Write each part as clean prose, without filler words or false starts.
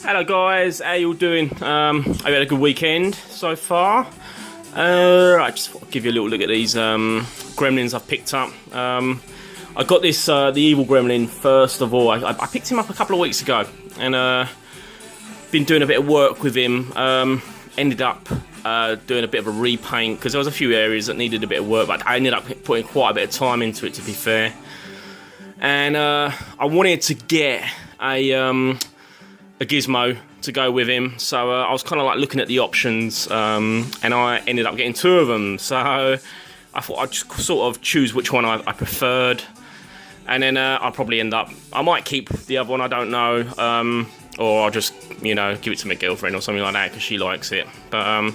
Hello guys, how you all doing? Hope you had a good weekend so far. I just thought I'd give you a little look at these gremlins I've picked up. I got this, the evil gremlin, first of all. I picked him up a couple of weeks ago and been doing a bit of work with him. Ended up doing a bit of a repaint because there was a few areas that needed a bit of work, but I ended up putting quite a bit of time into it, to be fair. And I wanted to get a gizmo to go with him, so I was kind of like looking at the options, and I ended up getting two of them. So I thought I'd just sort of choose which one I preferred, and then I'll probably end up, I might keep the other one, I don't know, or I'll just, you know, give it to my girlfriend or something like that because she likes it. But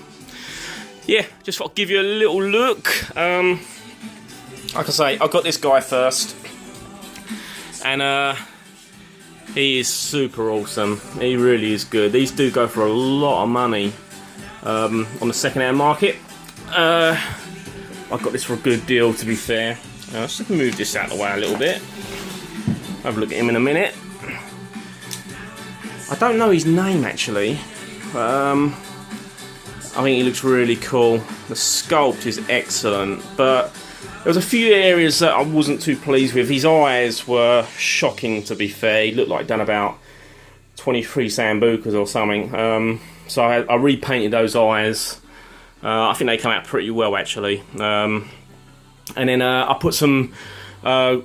yeah, just thought I'd give you a little look. Like I say, I got this guy first, and he is super awesome. He really is good. These do go for a lot of money on the second-hand market. I got this for a good deal, to be fair. Let's just move this out of the way a little bit. Have a look at him in a minute. I don't know his name actually, but I think he looks really cool. The sculpt is excellent, but there was a few areas that I wasn't too pleased with. His eyes were shocking, to be fair. He looked like done about 23 sambucas or something. So I repainted those eyes. I think they come out pretty well actually. And then I put some sort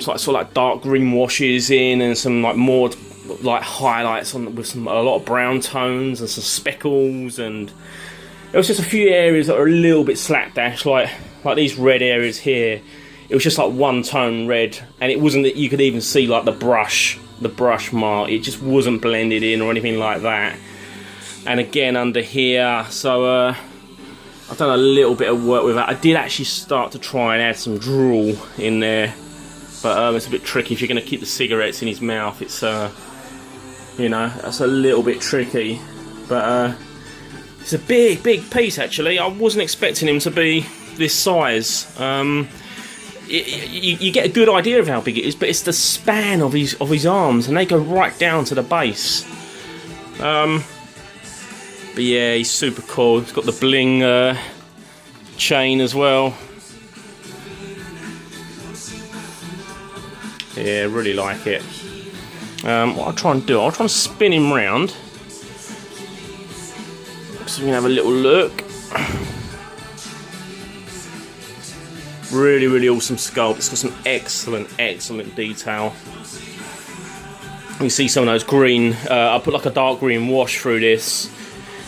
of like dark green washes in and some like more like highlights on with a lot of brown tones and some speckles, and there was just a few areas that were a little bit slapdash, like these red areas here. It was just like one tone red, and it wasn't that you could even see like the brush mark. It just wasn't blended in or anything like that. And again under here, so I've done a little bit of work with that. I did actually start to try and add some drool in there, but it's a bit tricky if you're going to keep the cigarettes in his mouth. It's you know, that's a little bit tricky, but it's a big piece actually. I wasn't expecting him to be this size. You get a good idea of how big it is, but it's the span of his arms, and they go right down to the base. But yeah, he's super cool. He's got the bling chain as well. Yeah, really like it. What I'll try and do, I'll try and spin him round so we can have a little look. Really awesome sculpt. It's got some excellent detail. You see some of those green, I put like a dark green wash through this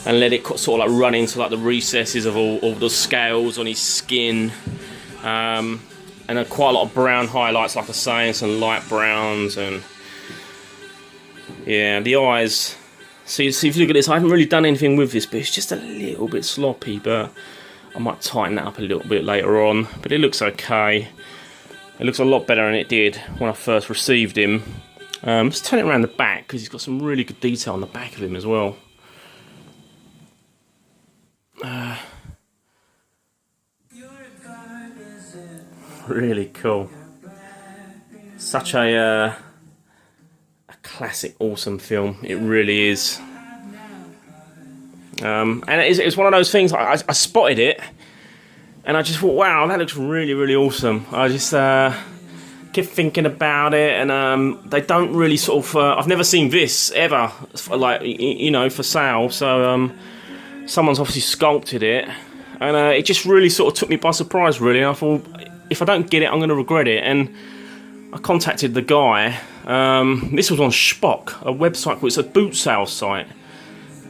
and let it sort of like run into like the recesses of all the scales on his skin, and quite a lot of brown highlights, like I say, and some light browns. And yeah, the eyes, see if you look at this, I haven't really done anything with this, but it's just a little bit sloppy, but I might tighten that up a little bit later on. But it looks okay. It looks a lot better than it did when I first received him. Let's turn it around the back, because he's got some really good detail on the back of him as well. Really cool. Such a classic, awesome film. It really is. And it's one of those things, I spotted it and I just thought, wow, that looks really awesome. I just kept thinking about it, and they don't really sort of, I've never seen this ever, like, you know, for sale. So someone's obviously sculpted it, and it just really sort of took me by surprise, really. And I thought, if I don't get it, I'm going to regret it. And I contacted the guy. This was on Spock, a website, it's a boot sale site,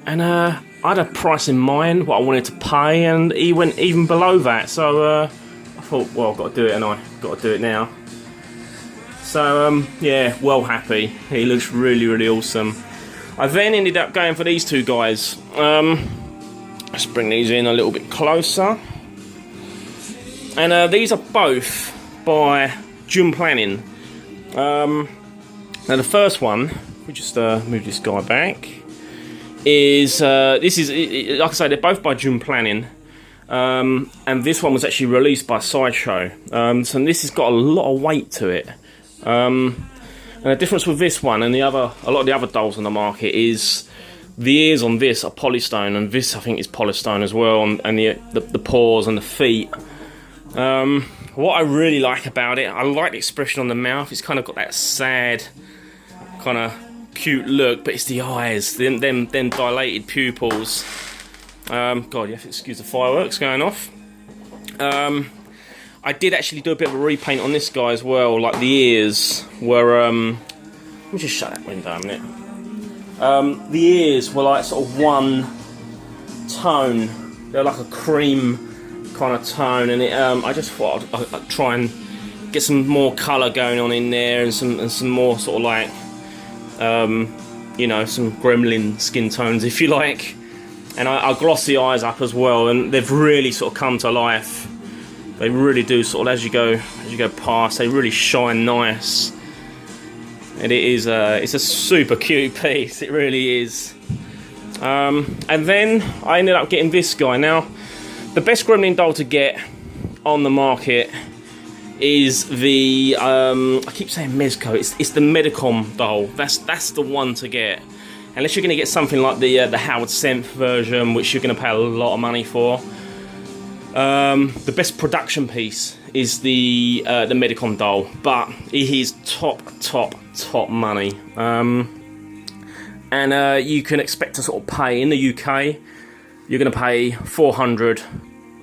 and I had a price in mind, what I wanted to pay, and he went even below that. So I thought, well, I've got to do it, and I've got to do it now. So yeah, well happy. He looks really awesome. I then ended up going for these two guys. Let's bring these in a little bit closer. And these are both by Planning. Now the first one, we just move this guy back, is this is, like I say, they're both by Planning, and this one was actually released by Sideshow. So this has got a lot of weight to it. And the difference with this one and a lot of the other dolls on the market is the ears on this are polystone, and this I think is polystone as well, and the paws and the feet. What I really like about it, I like the expression on the mouth. It's kind of got that sad, kind of cute look, but it's the eyes, them dilated pupils. God, you have to excuse the fireworks going off. I did actually do a bit of a repaint on this guy as well. Like the ears were. Let me just shut that window a minute. The ears were like sort of one tone. They're like a cream kind of tone, and I just thought I'd try and get some more colour going on in there, and some more sort of like, you know, some gremlin skin tones, if you like. And I gloss the eyes up as well, and they've really sort of come to life. They really do sort of as you go past, they really shine nice. And it's a super cute piece, it really is. And then I ended up getting this guy. Now, the best Gremlin doll to get on the market is the I keep saying Mezco. It's the Medicom doll. That's the one to get. Unless you're going to get something like the Howard Senf version, which you're going to pay a lot of money for. The best production piece is the Medicom doll, but it is top money. And you can expect to sort of pay in the UK. You're going to pay 400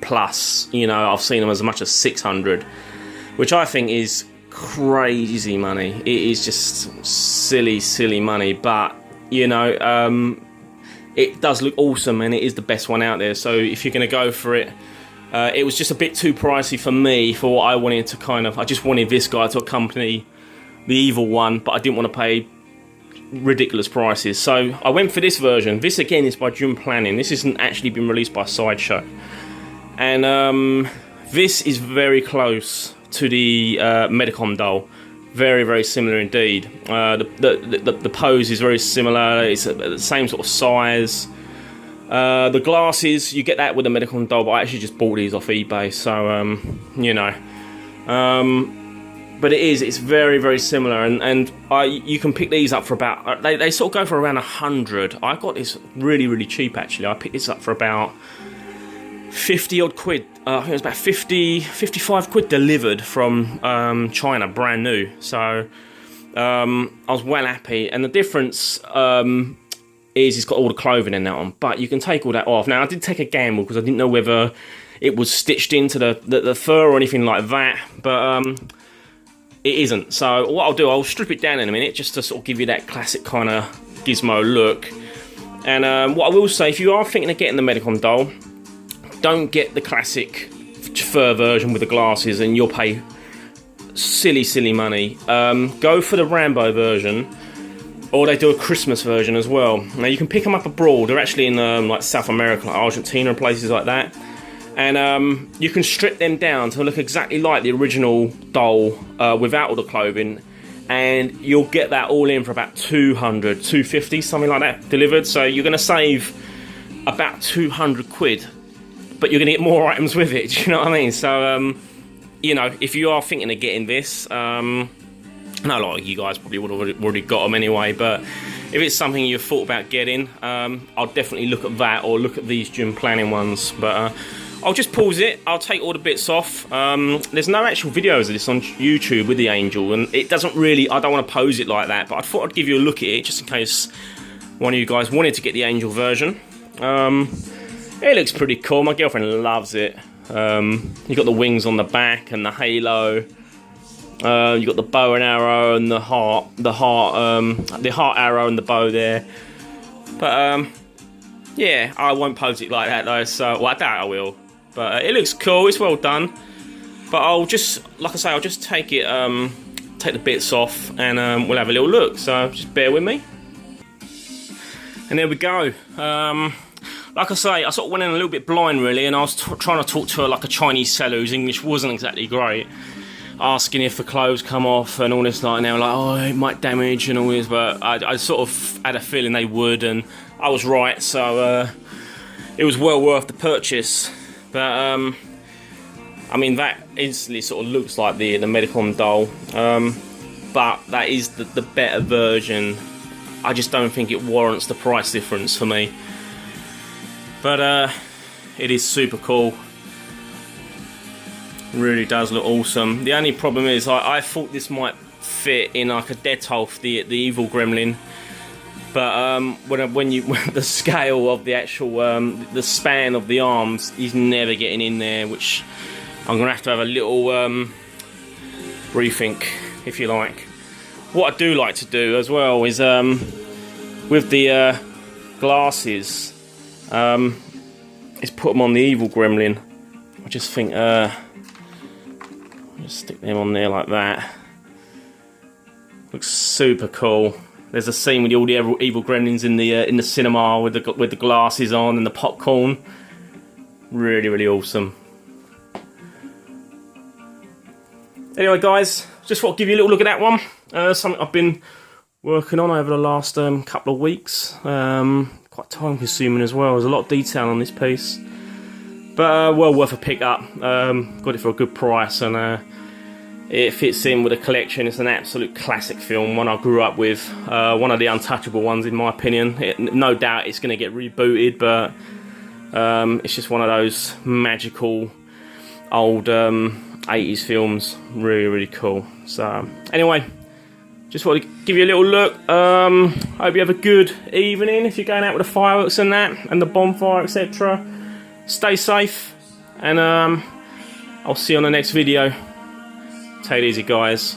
plus. You know, I've seen them as much as 600, which I think is crazy money. It is just silly money, but you know, it does look awesome, and it is the best one out there. So if you're going to go for it, it was just a bit too pricey for me for what I wanted to kind of. I just wanted this guy to accompany the evil one, but I didn't want to pay ridiculous prices. So I went for this version. This again is by June Planning. This isn't actually been released by Sideshow, and this is very close to the Medicom doll. Very similar indeed. The pose is very similar. It's the same sort of size. The glasses, you get that with the Medicom doll, but I actually just bought these off eBay, so you know. But it's very similar, and you can pick these up for about, they sort of go for around 100. I got this really cheap actually. I picked this up for about 50 odd quid. I think it was about 55 quid delivered from China, brand new. So I was well happy, and the difference is it's got all the clothing in that one, but you can take all that off. Now I did take a gamble because I didn't know whether it was stitched into the fur or anything like that, but it isn't. So what I'll do, I'll strip it down in a minute just to sort of give you that classic kind of gizmo look. And what I will say, if you are thinking of getting the Medicom doll, don't get the classic fur version with the glasses and you'll pay silly money. Go for the Rambo version, or they do a Christmas version as well. Now you can pick them up abroad. They're actually in like South America, like Argentina and places like that. And you can strip them down to look exactly like the original doll without all the clothing, and you'll get that all in for about 200, 250, something like that delivered. So you're going to save about 200 quid, but you're going to get more items with it. Do you know what I mean? So you know, if you are thinking of getting this, I know a lot of you guys probably would have already got them anyway, but if it's something you've thought about getting, I'll definitely look at that, or look at these June Planning ones. But I'll just pause it, I'll take all the bits off. There's no actual videos of this on YouTube with the Angel, and it doesn't really, I don't want to pose it like that, but I thought I'd give you a look at it just in case one of you guys wanted to get the Angel version. It looks pretty cool, my girlfriend loves it. You've got the wings on the back and the halo. You've got the bow and arrow and the heart arrow and the bow there. But yeah, I won't pose it like that though, so, well, I doubt I will. But it looks cool, it's well done. But I'll just, like I say, I'll just take it, take the bits off, and we'll have a little look, so just bear with me. And there we go. Like I say, I sort of went in a little bit blind really, and I was trying to talk to her like a Chinese seller whose English wasn't exactly great, asking if the clothes come off and all this, like, and they were like, oh, it might damage and all this, but I sort of had a feeling they would, and I was right, so it was well worth the purchase. But I mean, that instantly sort of looks like the Medicom doll. but that is the better version. I just don't think it warrants the price difference for me. But it is super cool. Really does look awesome. The only problem is I thought this might fit in like a Detolf, the evil gremlin. But when the scale of the actual the span of the arms is never getting in there, which I'm gonna have to have a little rethink, if you like. What I do like to do as well is with the glasses, is put them on the evil gremlin. I just think just stick them on there like that. Looks super cool. There's a scene with all the evil gremlins in the cinema with the glasses on and the popcorn. Really awesome. Anyway, guys, just thought I'd give you a little look at that one. Something I've been working on over the last couple of weeks. Quite time consuming as well. There's a lot of detail on this piece, but well worth a pick up. Got it for a good price, and it fits in with the collection. It's an absolute classic film, one I grew up with, one of the untouchable ones in my opinion. No doubt it's going to get rebooted, but it's just one of those magical old 80s films. Really cool. So anyway, just wanted to give you a little look. Hope you have a good evening if you're going out with the fireworks and that, and the bonfire, etc. Stay safe, and I'll see you on the next video. Take it easy, guys.